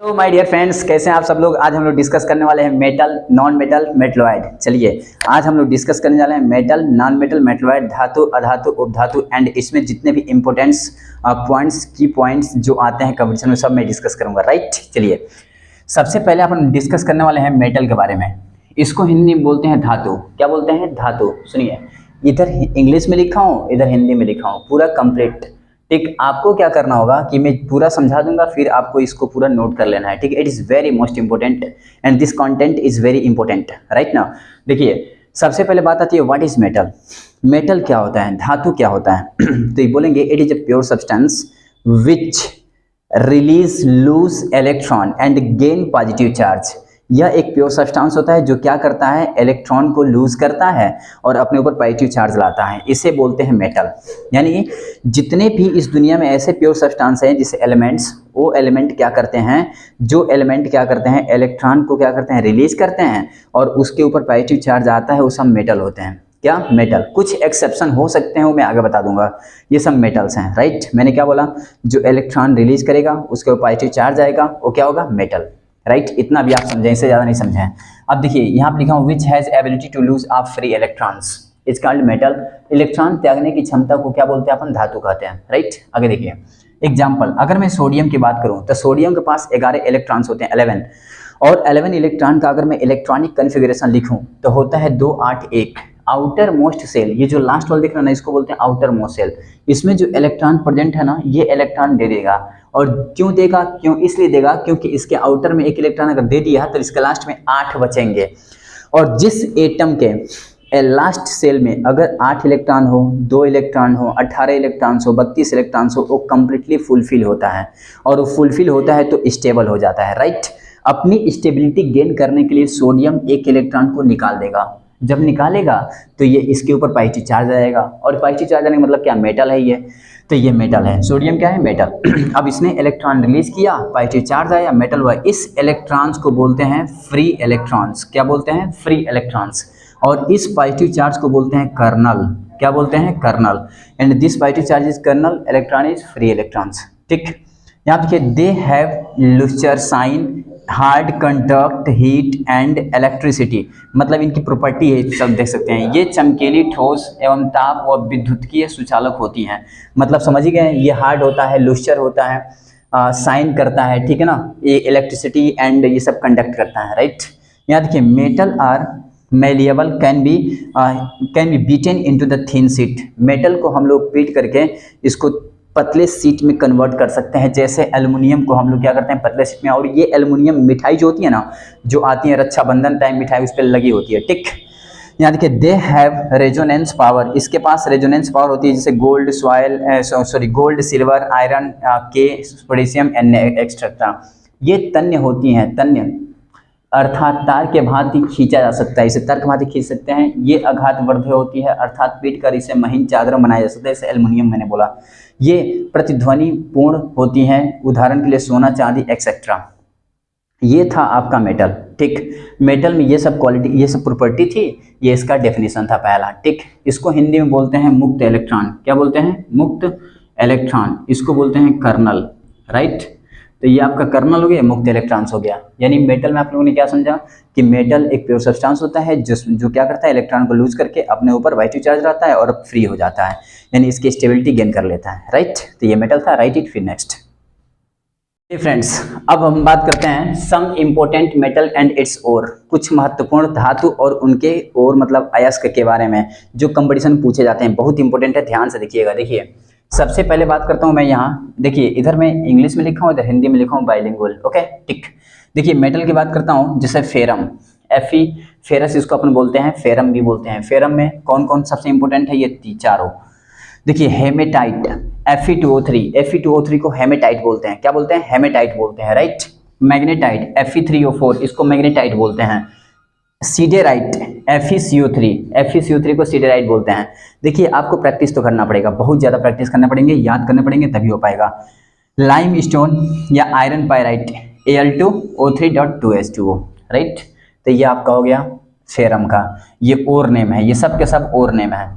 तो my dear friends, कैसे हैं आप सब लोग। आज हम लोग डिस्कस करने वाले हैं मेटल, नॉन मेटल, मेटलॉइड। चलिए आज हम लोग डिस्कस करने वाले हैं मेटल, नॉन मेटल, मेटलॉइड, धातु, अधातु, उपधातु एंड इसमें जितने भी इंपॉर्टेंट्स पॉइंट्स, की पॉइंट्स जो आते हैं कंपटीशन में, सब मैं डिस्कस करूंगा। राइट, चलिए सबसे पहले अपन डिस्कस करने वाले हैं मेटल के बारे में। इसको हिंदी में बोलते हैं धातु। क्या बोलते हैं? धातु। सुनिए, इधर इंग्लिश में लिखा हूँ, इधर हिंदी में लिखा हूँ, पूरा कंप्लीट। ठीक, आपको क्या करना होगा कि मैं पूरा समझा दूंगा, फिर आपको इसको पूरा नोट कर लेना है। ठीक, it is very most important and this content is very important. Right ना, देखिए सबसे पहले बात आती है व्हाट इज मेटल। मेटल क्या होता है, धातु क्या होता है? तो ये बोलेंगे it is a pure substance which release loose electron and gain positive charge. यह एक प्योर सब्सटेंस होता है जो क्या करता है, इलेक्ट्रॉन को लूज करता है और अपने ऊपर पॉजिटिव चार्ज लाता है। इसे बोलते हैं मेटल। यानी जितने भी इस दुनिया में ऐसे प्योर सब्सटेंस हैं जिसे एलिमेंट्स, वो एलिमेंट क्या करते हैं, जो एलिमेंट क्या करते हैं, इलेक्ट्रॉन को क्या करते हैं, रिलीज करते हैं और उसके ऊपर पॉजिटिव चार्ज आता है, वो सब मेटल होते हैं। क्या? मेटल। कुछ एक्सेप्शन हो सकते हैं, वो मैं आगे बता दूंगा। ये सब मेटल्स हैं। राइट, मैंने क्या बोला, जो इलेक्ट्रॉन रिलीज करेगा उसके ऊपर पॉजिटिव चार्ज आएगा, वो क्या होगा, मेटल। राइट, इतना भी आप समझें, इससे ज़्यादा नहीं समझें। अब देखिए यहाँ पर लिखा हूँ which has ability to lose off free electrons is called metal. Electron त्यागने की क्षमता को क्या बोलते हैं अपन? धातु कहते हैं। राइट, आगे देखिए एग्जाम्पल, अगर मैं सोडियम की बात करूँ तो सोडियम के पास 11 इलेक्ट्रॉन्स होते हैं, 11। और 11 इलेक्ट्रॉन का अगर मैं इलेक्ट्रॉनिक कन्फिग्रेशन लिखूँ तो होता है 2 8 1। आउटर मोस्ट सेल, ये जो लास्ट वाला दिख रहा है ना, इसको बोलते हैं आउटर मोस्ट सेल। इसमें जो इलेक्ट्रॉन प्रेजेंट है ना, ये इलेक्ट्रॉन दे देगा। और क्यों देगा? क्यों इसलिए देगा क्योंकि इसके आउटर में एक इलेक्ट्रॉन अगर दे दिया तो इसके लास्ट में 8 बचेंगे। और जिस एटम के लास्ट सेल में अगर 8 इलेक्ट्रॉन हो, 2 इलेक्ट्रॉन हो, 18 इलेक्ट्रॉन्स हो, 32 इलेक्ट्रॉन्स हो, वो कंप्लीटली फुलफिल होता है। और वो फुलफिल होता है तो स्टेबल हो जाता है। राइट, अपनी स्टेबिलिटी गेन करने के लिए सोडियम एक इलेक्ट्रॉन को निकाल देगा। जब निकालेगा तो ये इसके ऊपर पॉजिटिव चार्ज आएगा, और पॉजिटिव चार्ज आने का मतलब क्या, मेटल है ये। तो ये मेटल है, सोडियम क्या है, मेटल। अब इसने इलेक्ट्रॉन रिलीज किया, पॉजिटिव चार्ज आया, मेटल हुआ। इस इलेक्ट्रॉन्स को बोलते हैं फ्री इलेक्ट्रॉन्स। क्या बोलते हैं? Free electrons. और इस पॉजिटिव चार्ज को बोलते हैं कर्नल। क्या बोलते हैं? Kernel. And this positive charge is kernel, electron is free electrons. ठीक, यहाँ देखिए they have lustre shine, hard conduct, heat and electricity. मतलब इनकी प्रॉपर्टी है, सब देख सकते हैं। ये चमकीली, ठोस एवं ताप व विद्युतीय सुचालक होती हैं। मतलब समझ ही गए, ये हार्ड होता है, लुस्टर होता है, साइन करता है, ठीक है ना, ये इलेक्ट्रिसिटी एंड ये सब कंडक्ट करता है। राइट, यहाँ देखिए metal are malleable can be beaten into the thin sheet. Metal को हम लोग पीट करके इसको पतले सीट में कन्वर्ट कर सकते हैं। जैसे एल्युमिनियम को हम लोग क्या करते हैं, पतले सीट में। और ये एल्युमिनियम मिठाई जो होती है ना, जो आती है रक्षाबंधन टाइम मिठाई, उस पर लगी होती है। ठीक, यहाँ देखिए दे हैव रेजोनेंस पावर। इसके पास रेजोनेंस पावर होती है, जैसे गोल्ड, सिल्वर, आयरन, के, पोटेशियम एंड एक्सेट्रा। ये तन्य होती हैं, तन्य अर्थात तार के भांति खींचा जा सकता है, इसे तार के भांति खींच सकते हैं। ये आघात वर्ध्य होती है, अर्थात पीट कर इसे महीन चादर बनाया जा सकता है, जैसे एल्युमिनियम मैंने बोला। ये प्रतिध्वनि पूर्ण होती हैं, उदाहरण के लिए सोना, चांदी एक्सेट्रा। ये था आपका मेटल। ठीक, मेटल में ये सब क्वालिटी, ये सब प्रॉपर्टी थी। ये इसका डेफिनेशन था पहला। ठीक, इसको हिंदी में बोलते हैं मुक्त इलेक्ट्रॉन। क्या बोलते हैं? मुक्त इलेक्ट्रॉन। इसको बोलते हैं कर्नल। राइट, तो ये आपका कर्नल हो गया, मुक्त इलेक्ट्रॉन्स हो गया। यानी मेटल में आप लोगों ने क्या समझा कि मेटल एक प्योर सब्सटेंस होता है जो क्या करता है, इलेक्ट्रॉन को लूज करके अपने ऊपर पॉजिटिव चार्ज रहता है और फ्री हो जाता है, यानी इसकी स्टेबिलिटी गेन कर लेता है। राइट, तो ये मेटल था। Right it. फिर नेक्स्ट फ्रेंड्स, अब हम बात करते हैं some important metal and its ore. कुछ महत्वपूर्ण धातु और उनके ओर मतलब अयस्क के बारे में जो कंपटीशन पूछे जाते हैं, बहुत इंपॉर्टेंट है, ध्यान से देखिएगा। देखिए सबसे पहले बात करता हूं मैं यहाँ, देखिए इधर मैं इंग्लिश में लिखा हूँ, इधर हिंदी में लिखा हूँ, बाइलिंगुअल। ओके, ठीक। देखिए मेटल की बात करता हूँ, जैसे फेरम, Fe, फेरस इसको अपन बोलते हैं, फेरम भी बोलते हैं। फेरम में कौन कौन सबसे इंपॉर्टेंट है, ये चारों। देखिए हेमेटाइट, Fe2O3 को हेमेटाइट बोलते हैं। क्या बोलते हैं? हेमेटाइट बोलते हैं। राइट, मैग्नेटाइट Fe3O4 इसको मैग्नेटाइट बोलते हैं। सीडेराइट FeCO3 को सीडेराइट बोलते हैं। देखिए आपको प्रैक्टिस तो करना पड़ेगा, बहुत ज़्यादा प्रैक्टिस करना पड़ेंगे, याद करने पड़ेंगे, तभी हो पाएगा। लाइम स्टोन या आयरन पायराइट Al2O3.2H2O। राइट, तो ये आपका हो गया फेरम का, ये और नेम है, ये सब के सब और नेम है।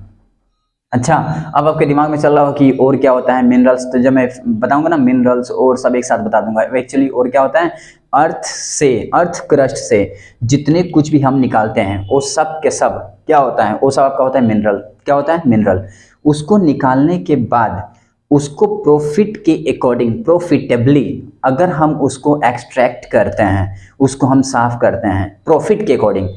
अच्छा, अब आपके दिमाग में चल रहा हो कि और क्या होता है मिनरल्स, तो जब मैं बताऊंगा ना मिनरल्स और सब एक साथ बता दूंगा। एक्चुअली और क्या होता है, अर्थ क्रस्ट से जितने कुछ भी हम निकालते हैं वो सब के सब क्या होता है, वो सब आपका होता है मिनरल। क्या होता है, मिनरल। उसको निकालने के बाद उसको प्रॉफिट के अकॉर्डिंग प्रॉफिटेबली अगर हम उसको एक्सट्रैक्ट करते हैं, उसको हम साफ करते हैं प्रॉफिट के अकॉर्डिंग,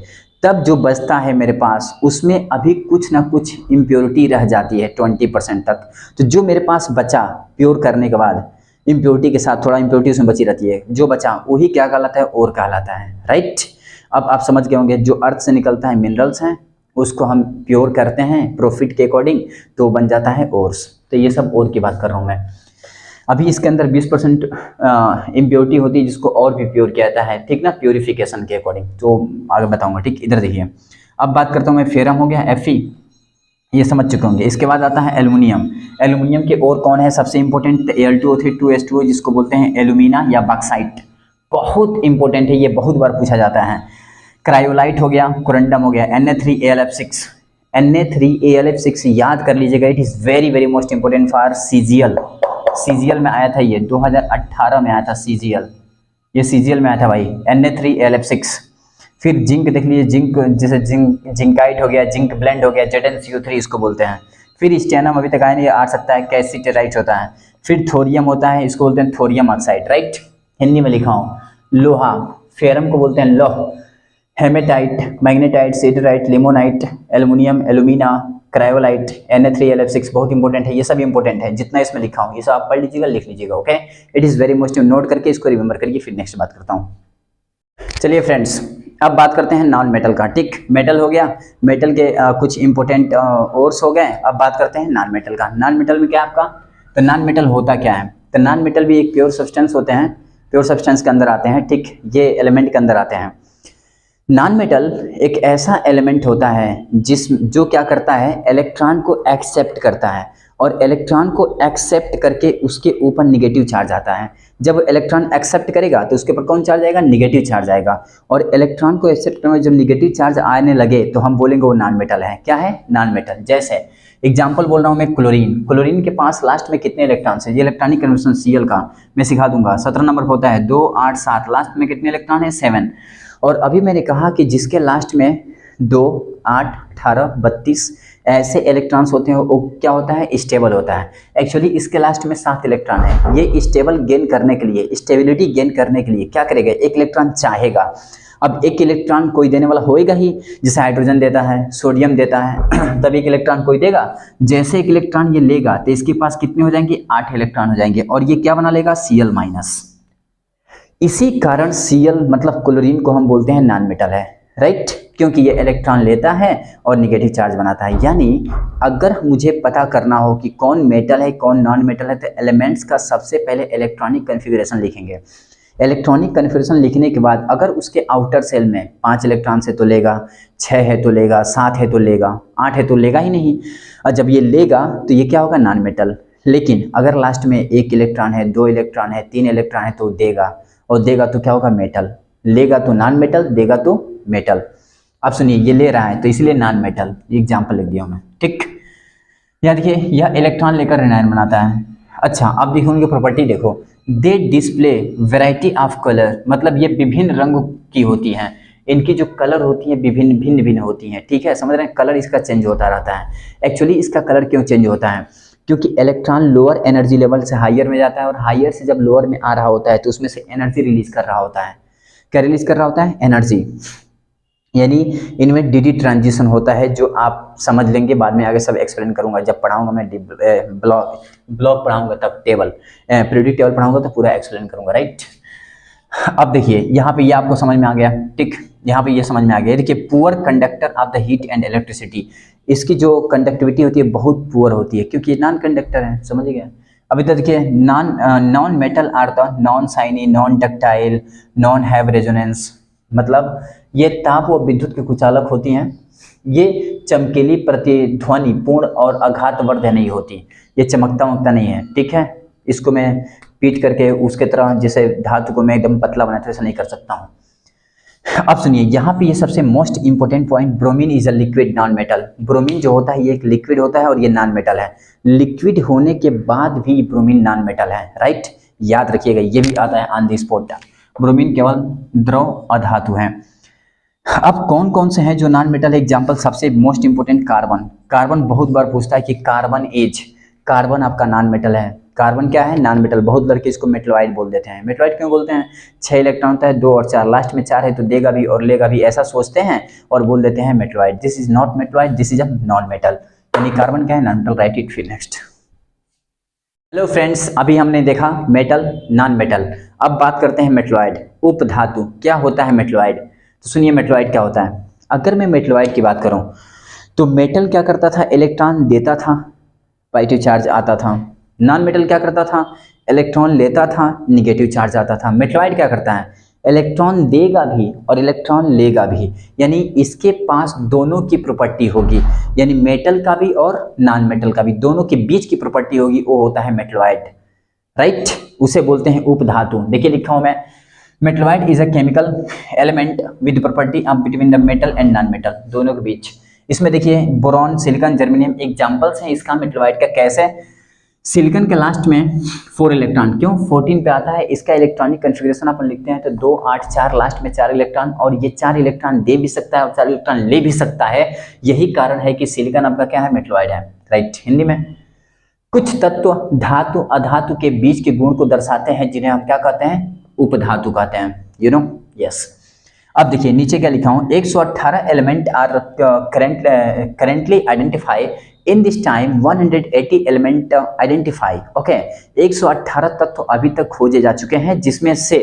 तब जो बचता है मेरे पास उसमें अभी कुछ ना कुछ इम्प्योरिटी रह जाती है 20% तक। तो जो मेरे पास बचा प्योर करने के बाद इम्प्योरिटी के साथ थोड़ा इम्प्योरिटी उसमें बची रहती है, जो बचा वही क्या कहलाता है, और कहलाता है। राइट, अब आप समझ गए होंगे जो अर्थ से निकलता है मिनरल्स हैं उसको हम प्योर करते हैं प्रॉफिट के अकॉर्डिंग तो बन जाता है ओर्स। तो ये सब और की बात कर रहा हूँ मैं। अभी इसके अंदर 20% इम्प्योरिटी होती है जिसको और भी प्योर किया जाता है, ठीक ना, प्योरिफिकेशन के अकॉर्डिंग, तो आगे बताऊंगा। ठीक, इधर देखिए, अब बात करता हूँ मैं, फेरम हो गया, Fe, ये समझ चुके होंगे। इसके बाद आता है एल्युमिनियम। एल्युमिनियम के और कौन है सबसे इंपॉर्टेंट, Al2O3 2S2O जिसको बोलते हैं एल्यूमिना या बॉक्साइट, बहुत इंपॉर्टेंट है, ये बहुत बार पूछा जाता है। क्रायोलाइट हो गया, कोरंडम हो गया, Na3AlF6, Na3AlF6 याद कर लीजिएगा, it is very very most important for CGL में आया था, ये 2018 में आया था सीजीएल, ये सीजीएल में आया था भाई, Na3AlF6। फिर जिंक देख लीजिए, जिंक जैसे जिंकाइट हो गया, जिंक ब्लेंड हो गया, ZnCO3 इसको बोलते हैं। फिर स्टेनम अभी तक आया नहीं, आ सकता है, कैल्सिटेराइट होता है। फिर थोरियम होता है, इसको बोलते हैं थोरियम ऑक्साइड, राइट, हिंदी में लिखा हूँ। लोहा, फेरम को बोलते हैं लौह। Hematite, magnetite, siderite, limonite, aluminium, alumina, cryolite, Na3AlF6 बहुत इंपॉर्टेंट है, ये सब इंपॉर्टेंट है जितना इसमें लिखा हूँ, ये सब आप पढ़ लीजिएगा, लिख लीजिएगा। Okay, it is very most, note करके इसको रिमेंबर करिए, फिर नेक्स्ट बात करता हूँ। चलिए फ्रेंड्स, अब बात करते हैं नॉन मेटल का। ठीक, मेटल हो गया, मेटल के कुछ इंपॉर्टेंट ओर्स हो गए। अब बात करते हैं नॉन मेटल का। नॉन मेटल में क्या है आपका, तो नॉन मेटल होता क्या है, तो नॉन मेटल भी एक प्योर सब्सटेंस होते हैं, प्योर सब्सटेंस के अंदर आते हैं। ठीक, ये एलिमेंट के अंदर आते हैं। नॉन मेटल एक ऐसा एलिमेंट होता है जो क्या करता है, इलेक्ट्रॉन को एक्सेप्ट करता है, और इलेक्ट्रॉन को एक्सेप्ट करके उसके ऊपर निगेटिव चार्ज आता है। जब इलेक्ट्रॉन एक्सेप्ट करेगा तो उसके ऊपर कौन चार्ज आएगा, निगेटिव चार्ज आएगा। और इलेक्ट्रॉन को एक्सेप्ट करने में जब निगेटिव चार्ज आने लगे तो हम बोलेंगे वो नॉन मेटल है। क्या है, नॉन मेटल। जैसे एग्जाम्पल बोल रहा हूँ मैं, क्लोरीन। क्लोरीन के पास लास्ट में कितने इलेक्ट्रॉन्स है, ये इलेक्ट्रॉनिक कन्वर्सन Cl का मैं सिखा दूंगा, 17 नंबर होता है, 2 8 7, लास्ट में कितने इलेक्ट्रॉन है, 7। और अभी मैंने कहा कि जिसके लास्ट में 2 8 18 32 ऐसे इलेक्ट्रॉन्स होते हैं वो क्या होता है, स्टेबल होता है। एक्चुअली इसके लास्ट में 7 इलेक्ट्रॉन है। ये स्टेबल गेन करने के लिए, स्टेबिलिटी गेन करने के लिए क्या करेगा, एक इलेक्ट्रॉन चाहेगा। अब एक इलेक्ट्रॉन कोई देने वाला होएगा ही, जैसे हाइड्रोजन देता है, सोडियम देता है, तब एक इलेक्ट्रॉन कोई देगा। जैसे एक इलेक्ट्रॉन ये लेगा तो इसके पास कितने हो जाएंगे, 8 इलेक्ट्रॉन हो जाएंगे, और ये क्या बना लेगा, Cl-। इसी कारण Cl मतलब क्लोरीन को हम बोलते हैं नॉन मेटल है, राइट, क्योंकि ये इलेक्ट्रॉन लेता है और निगेटिव चार्ज बनाता है। यानी अगर मुझे पता करना हो कि कौन मेटल है कौन नॉन मेटल है, तो एलिमेंट्स का सबसे पहले इलेक्ट्रॉनिक कन्फिगरेशन लिखेंगे। इलेक्ट्रॉनिक कन्फिगरेशन लिखने के बाद अगर उसके आउटर सेल में 5 इलेक्ट्रॉन है तो लेगा, 6 है तो लेगा, 7 है तो लेगा, 8 है तो लेगा ही नहीं। और जब ये लेगा तो ये क्या होगा, नॉन मेटल। लेकिन अगर लास्ट में 1 इलेक्ट्रॉन है, 2 इलेक्ट्रॉन है, 3 इलेक्ट्रॉन है तो देगा, और देगा तो क्या होगा, मेटल। लेगा तो नॉन मेटल, देगा तो मेटल। अब सुनिए, ये ले रहा है तो इसलिए नॉन मेटल, एग्जाम्पल लिख दिया मैं। ठीक, यहाँ देखिए, यह इलेक्ट्रॉन लेकर एनायन बनाता है। अच्छा, अब देखो उनकी प्रॉपर्टी देखो, दे डिस्प्ले वैरायटी ऑफ कलर, मतलब ये विभिन्न रंग की होती हैं, इनकी जो कलर होती है विभिन्न भिन्न भिन्न होती हैं। ठीक है, समझ रहे हैं, कलर इसका चेंज होता रहता है। एक्चुअली इसका कलर क्यों चेंज होता है, क्योंकि इलेक्ट्रॉन लोअर एनर्जी लेवल से हायर में जाता है, और हायर से जब लोअर में आ रहा होता है तो उसमें से एनर्जी रिलीज कर रहा होता है। क्या रिलीज कर रहा होता है, एनर्जी। यानी इनमें डी ट्रांजिशन होता है, जो आप समझ लेंगे, बाद में आगे सब एक्सप्लेन करूंगा जब पढ़ाऊंगा मैं, ब्लॉक पढ़ाऊंगा तब टेबल, पीरियोडिक टेबल पढ़ाऊंगा तो पूरा एक्सप्लेन करूंगा, राइट। अब देखिए यहाँ पे ये आपको समझ में आ गया। ठीक, यहाँ पे ये समझ में आ गया। देखिए, poor conductor of the heat and electricity, इसकी जो कंडक्टिविटी होती है बहुत पुअर होती है, क्योंकि ये नॉन कंडक्टर है, समझ गए। अभी तो देखिए, non metal are the non shiny, non ductile, non have resonance, मतलब ये ताप व विद्युत के कुचालक होती हैं। ये चमकीली, प्रतिध्वनि पूर्ण और आघातवर्धक नहीं होती, ये चमकता वमकता नहीं है। ठीक है, इसको मैं पीट करके उसके तरह जैसे धातु को मैं एकदम पतला बनाते ऐसा नहीं कर सकता हूँ। अब सुनिए, यहाँ पे ये सबसे most important point, bromine is a liquid non metal. Bromine जो होता है ये एक लिक्विड होता है और ये नॉन मेटल है। लिक्विड होने के बाद भी ब्रोमीन नॉन मेटल है, राइट, याद रखिएगा, ये भी आता है ऑन द स्पॉट। ब्रोमीन केवल द्रव अधातु है। अब कौन कौन से हैं जो नॉन मेटल? एग्जाम्पल सबसे मोस्ट इंपोर्टेंट कार्बन। कार्बन बहुत बार पूछता है कि कार्बन आपका नॉन मेटल है। कार्बन क्या है? Non metal. बहुत लड़के इसको मेटलॉइड बोल देते हैं। मेटलॉइड क्यों बोलते हैं? 6 इलेक्ट्रॉन होता है, 2 और 4, लास्ट में 4 है तो देगा भी और लेगा भी, ऐसा सोचते हैं और बोल देते हैं metalloid. This is not metalloid, this is a non metal. यानी कार्बन क्या है? Non metal. Right it. फिर नेक्स्ट। हेलो फ्रेंड्स, अभी हमने देखा मेटल, नॉन मेटल। अब बात करते हैं मेटलॉइड, उपधातु। क्या होता है मेटलॉइड? तो सुनिए मेटलॉइड क्या होता है। अगर मैं मेटलॉइड की बात करूं तो मेटल क्या करता था? इलेक्ट्रॉन देता था, पॉजिटिव चार्ज आता था। नॉन मेटल क्या करता था? इलेक्ट्रॉन लेता था, निगेटिव चार्ज आता था। मेटलॉइड क्या करता है? इलेक्ट्रॉन देगा भी और इलेक्ट्रॉन लेगा भी, यानी इसके पास दोनों की प्रॉपर्टी होगी, यानी मेटल का भी और नॉन मेटल का भी, दोनों के बीच की प्रॉपर्टी होगी, वो होता है मेटलॉइड, राइट। उसे बोलते हैं उपधातु। देखिए लिखा हूं मैं, metalloid is a chemical element with property of between the metal and non metal, दोनों के बीच। इसमें देखिए बोरॉन, सिलिकॉन, जर्मेनियम एग्जांपल्स हैं इसका मेटलॉइड का। कैसे? सिलिकॉन के लास्ट में 4 इलेक्ट्रॉन, क्यों 14 पे आता है, इसका इलेक्ट्रॉनिक कन्फिग्रेशन अपन लिखते हैं तो 2 8 4, लास्ट में 4 इलेक्ट्रॉन, और ये 4 इलेक्ट्रॉन दे भी सकता है और 4 इलेक्ट्रॉन ले भी सकता है। यही कारण है कि सिलिकॉन आपका क्या है? मेटलॉइड है, राइट। हिंदी में कुछ तत्व धातु अधातु के बीच के गुण को दर्शाते हैं, जिन्हें हम क्या कहते हैं? उपधातु कहते हैं, यू नो, यस। अब देखिए नीचे क्या लिखा हूं, 118 element are currently identify in this time 180 element identify. Okay, 118 तत्व अभी तक खोजे जा चुके हैं, जिसमें से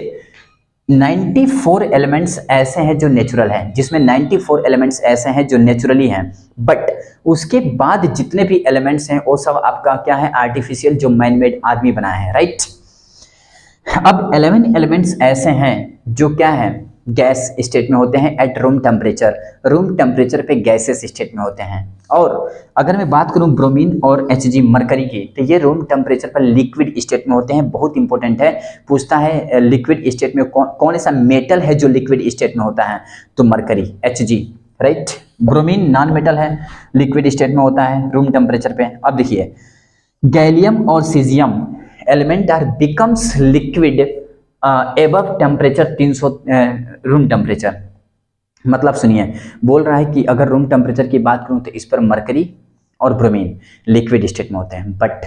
94 एलिमेंट्स ऐसे हैं जो नेचुरल हैं, जिसमें 94 एलिमेंट्स ऐसे हैं जो नेचुरली हैं, बट उसके बाद जितने भी एलिमेंट्स हैं वो सब आपका क्या है? आर्टिफिशियल, जो मैन मेड आदमी बनाए हैं, राइट। अब 11 एलिमेंट्स ऐसे हैं जो क्या है? गैस स्टेट में होते हैं at room temperature. Room temperature पे गैसेस स्टेट में होते हैं। और अगर मैं बात करूं ब्रोमीन और Hg मरकरी की, तो ये रूम टेम्परेचर पर लिक्विड स्टेट में होते हैं। बहुत इंपॉर्टेंट है, पूछता है लिक्विड स्टेट में कौन सा मेटल है जो लिक्विड स्टेट में होता है? तो mercury, Hg, right. Bromine non metal है, लिक्विड स्टेट में होता है रूम टेम्परेचर पे। अब देखिए गैलियम और caesium element are becomes liquid above temperature 300 room temperature. मतलब सुनिए, बोल रहा है कि अगर रूम टेम्परेचर की बात करूं तो इस पर मरकरी और ब्रोमीन लिक्विड स्टेट में होते हैं, बट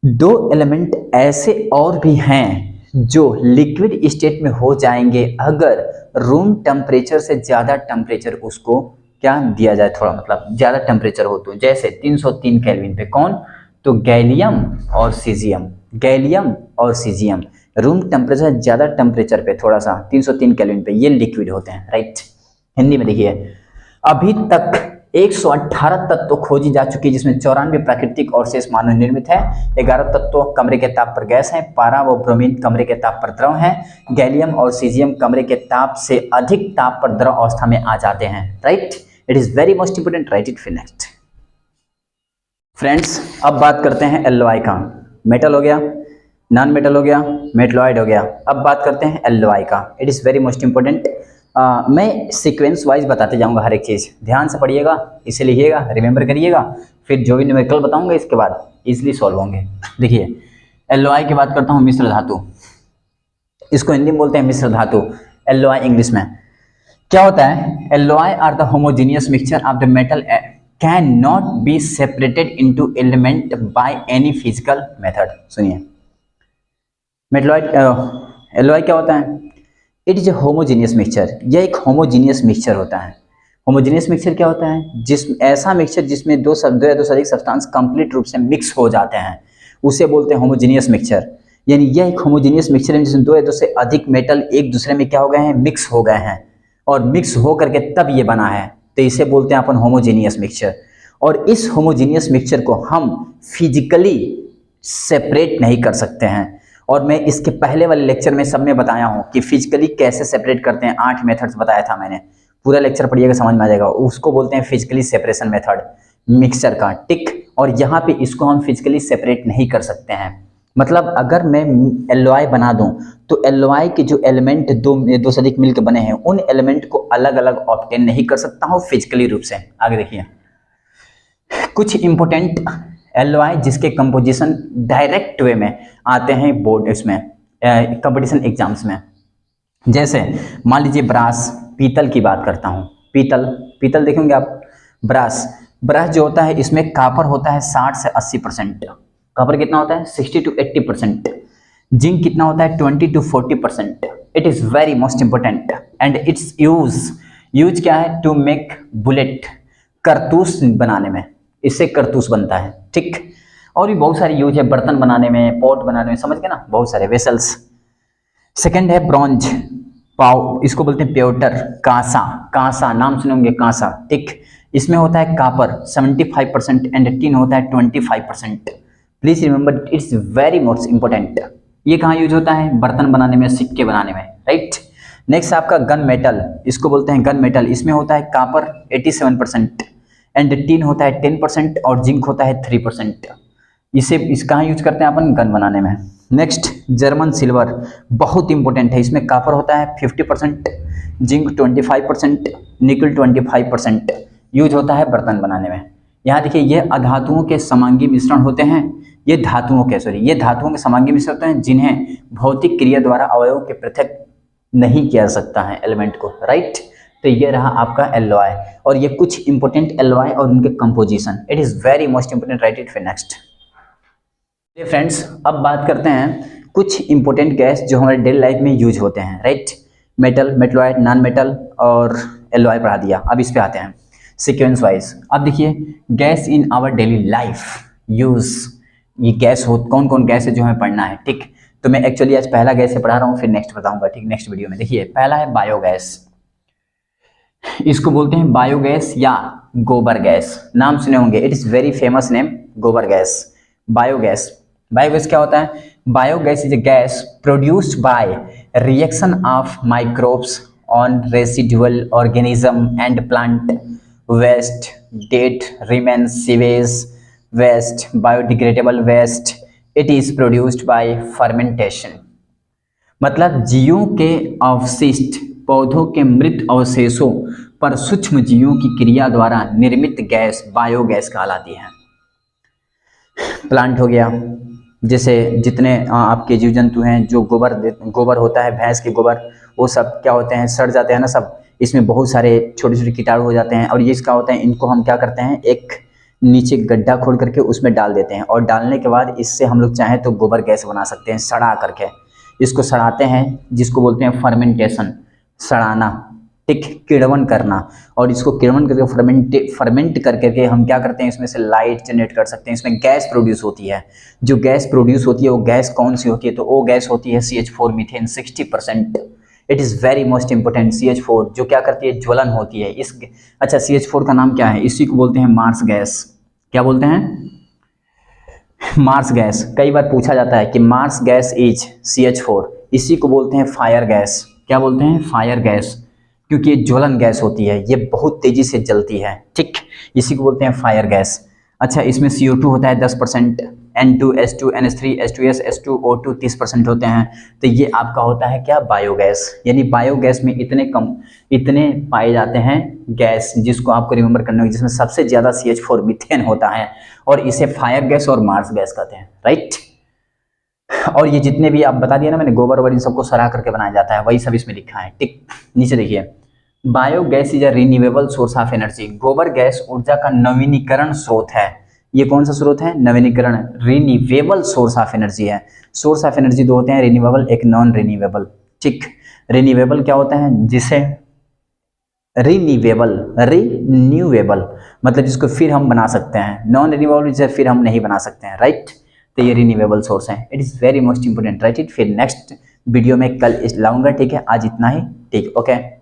2 एलिमेंट ऐसे और भी हैं जो लिक्विड स्टेट में हो जाएंगे अगर रूम टेम्परेचर से ज़्यादा टेम्परेचर उसको क्या दिया जाए, थोड़ा मतलब ज़्यादा टेम्परेचर हो तो, जैसे 303 केल्विन पे। कौन? तो गैलियम और सीजियम। गैलियम और सीजियम रूम टेम्परेचर ज़्यादा टेम्परेचर पे, थोड़ा सा 303 केल्विन पे, ये लिक्विड होते हैं, राइट। हिंदी में देखिए, अभी तक 118 तत्व खोजी जा चुकी है, जिसमें 94 प्राकृतिक और शेष मानव निर्मित है। 11 तत्व कमरे के ताप पर गैस हैं। पारा व ब्रोमीन कमरे के ताप पर द्रव हैं। गैलियम और सीजियम कमरे के ताप से अधिक ताप पर द्रव अवस्था में आ जाते हैं, right. It is very most important, right it. फिर नेक्स्ट फ्रेंड्स, अब बात करते हैं एल्लोय का। मेटल हो गया, नॉन मेटल हो गया, मेटलॉइड हो गया। अब बात करते हैं एल्लोय का। It is very most important. मैं सीक्वेंस वाइज बताते जाऊंगा हर एक चीज़, ध्यान से पढ़िएगा, इसे लिखिएगा, रिमेंबर करिएगा, फिर जो भी न्यूमेरिकल बताऊंगा इसके बाद इजीली सॉल्व होंगे। देखिए एल्लोय की बात करता हूँ, मिश्र धातु, इसको हिंदी में बोलते हैं मिश्र धातु, एल्लोय इंग्लिश में। क्या होता है? Alloy are the homogeneous mixture of the metal can not be separated into element by any physical method. सुनिए मेटलॉइड एल्लोय क्या होता है? It is a homogeneous mixture. यह एक होमोजीनियस मिक्सचर होता है। होमोजीनियस मिक्सचर क्या होता है? ऐसा मिक्सचर जिसमें दो या दो से अधिक सब्सटेंस कंप्लीट रूप से मिक्स हो जाते हैं, उसे बोलते हैं होमोजीनियस मिक्सचर। यानी यह एक होमोजीनियस मिक्सचर है जिसमें 2 या 2 से अधिक मेटल एक दूसरे में क्या हो गए हैं? मिक्स हो गए हैं, और मिक्स हो करके तब ये बना है, तो इसे बोलते हैं अपन होमोजीनियस मिक्सचर। और इस होमोजीनियस मिक्सचर को हम फिजिकली सेपरेट नहीं कर सकते हैं, और मैं इसके पहले वाले लेक्चर में सब में बताया हूं कि फिजिकली कैसे सेपरेट करते हैं। 8 मेथड्स बताया था मैंने, पूरा लेक्चर पढ़िएगा समझ में आ जाएगा। उसको बोलते हैं फिजिकली सेपरेशन मेथड मिक्सचर का, टिक। और यहाँ पे इसको हम फिजिकली सेपरेट नहीं कर सकते हैं, मतलब अगर मैं एलओआई बना दूं तो एलओआई के जो एलिमेंट दो से अधिक मिलकर बने हैं उन एलिमेंट को अलग अलग ऑब्टेन नहीं कर सकता हूं फिजिकली रूप से। आगे देखिए कुछ इंपॉर्टेंट एलओआई जिसके कंपोजिशन डायरेक्ट वे में आते हैं बोर्ड इसमें कंपटीशन एग्जाम्स में। जैसे मान लीजिए ब्रास, पीतल की बात करता हूं, पीतल देखेंगे आप। ब्रास जो होता है इसमें कापर होता है 60 से 80%। कापर कितना होता है 60 to 80%। जिंक कितना होता है 20 to 40%। It is very most important and it's use क्या है टू मेक बुलेट, करतूस बनाने में, इससे करतूस बनता है। ठीक, और भी बहुत सारी यूज है बर्तन बनाने में, पॉट बनाने में, समझ गए ना, बहुत सारे वेसल्स। सेकंड है ब्रॉन्ज, इसको बोलते हैं प्योटर, कांसा नाम सुने होंगे कांसा। ठीक, इसमें होता है कापर 75% एंड टिन होता है 25%। Please remember it's very most important. ये कहाँ यूज होता है, बर्तन बनाने में, सिक्के बनाने में, राइट। नेक्स्ट आपका गन मेटल, इसको बोलते हैं गन मेटल। इसमें होता है कापर 87% एंड टिन होता है 10% और जिंक होता है 3%। इस कहाँ यूज करते हैं अपन, गन बनाने में। नेक्स्ट जर्मन सिल्वर, बहुत इंपॉर्टेंट है। इसमें कापर होता है 50%, जिंक 25%, निकल 25%। यूज होता है बर्तन बनाने में। यहाँ देखिए ये अधातुओं के समांगी मिश्रण होते हैं, ये धातुओं के समांगी मिश्रण होते हैं जिन्हें भौतिक क्रिया द्वारा अवयवों के पृथक नहीं किया जा सकता है एलिमेंट को, राइट। तो ये रहा आपका एलओआई और ये कुछ इंपॉर्टेंट एलओआई और उनके composition. It is very most important, right it फिर नेक्स्ट। फ्रेंड्स अब बात करते हैं कुछ इंपॉर्टेंट गैस जो हमारे डेली लाइफ में यूज होते हैं, right. Metal, metalloid, non metal और एलओआई पढ़ा दिया। अब इस पे आते हैं सीक्वेंस वाइज। अब देखिए gas in our daily life use, ये गैस हो कौन कौन गैस है जो हमें पढ़ना है। ठीक, तो मैं एक्चुअली आज पहला गैस से पढ़ा रहा हूँ, फिर नेक्स्ट बताऊंगा, ठीक, नेक्स्ट वीडियो में। देखिए पहला है बायोगैस, इसको बोलते हैं बायोगैस या गोबर गैस, नाम सुने होंगे। It is very famous name, गोबर गैस। बायोगैस क्या होता है, biogas is a gas produced by reaction of microbes on residual organism and plant waste, dead remains, sewage waste, biodegradable waste. It is produced by fermentation, मतलब जीवों के अवशिष्ट, पौधों के मृत अवशेषों पर सूक्ष्म जीवों की क्रिया द्वारा निर्मित गैस बायोगैस कहलाती है। प्लांट हो गया, जैसे जितने आपके जीव जंतु हैं जो गोबर होता है, भैंस के गोबर, वो सब क्या होते हैं, सड़ जाते हैं ना सब। इसमें बहुत सारे छोटे छोटे कीटाणु हो जाते हैं और ये क्या होता है, इनको हम क्या करते हैं, एक नीचे गड्ढा खोद करके उसमें डाल देते हैं और डालने के बाद इससे हम लोग चाहें तो गोबर गैस बना सकते हैं सड़ा करके। इसको सड़ाते हैं जिसको बोलते हैं फर्मेंटेशन, सड़ाना, ठीक, किण्वन करना। और इसको किण्वन करके फर्मेंट करके हम क्या करते हैं, इसमें से लाइट जनरेट कर सकते हैं। इसमें गैस प्रोड्यूस होती है। जो गैस प्रोड्यूस होती है वो गैस कौन सी होती है, तो वो गैस होती है CH4 methane 60%। It is very most important. CH4 जो क्या करती है, ज्वलन होती है। अच्छा CH4 का नाम क्या है, इसी को बोलते हैं मार्स गैस। क्या बोलते हैं, मार्स गैस। कई बार पूछा जाता है कि मार्स गैस इज CH4, इसी को बोलते हैं फायर गैस। क्या बोलते हैं, फायर गैस, क्योंकि ये ज्वलन गैस होती है, ये बहुत तेजी से जलती है, ठीक, इसी को बोलते हैं फायर गैस। अच्छा इसमें CO2 होता है 10%, N2, H2, NH3, H2S, H2, O2 30% होते हैं। तो ये आपका होता है क्या, बायोगैस। यानी बायोगैस में इतने पाए जाते हैं गैस, जिसको आपको रिमेंबर करना होगा, जिसमें सबसे ज़्यादा CH4 मीथेन होता है और इसे फायर गैस और मार्स गैस कहते हैं, राइट। और ये जितने भी आप बता दिया ना मैंने, गोबर वोबर इन सबको सड़ा करके बनाया जाता है, वही सब इसमें लिखा है, ठीक। नीचे देखिए, biogas is a renewable source of energy. गोबर गैस ऊर्जा का नवीनीकरण स्रोत है। ये कौन सा स्रोत है, नवीनीकरण, रिन्यूएबल सोर्स ऑफ एनर्जी है। सोर्स ऑफ एनर्जी दो होते हैं, रिन्यूएबल एक नॉन रिन्यूएबल, ठीक। रिन्यूएबल क्या होता है, जिसे रिन्यूएबल मतलब जिसको फिर हम बना सकते हैं, नॉन रिन्यूएबल जिसे फिर हम नहीं बना सकते हैं, राइट। तो ये रिन्यूएबल सोर्स है। It is very most important, right it. फिर नेक्स्ट वीडियो में कल लाऊंगा, ठीक है। आज इतना ही, ठीक, ओके।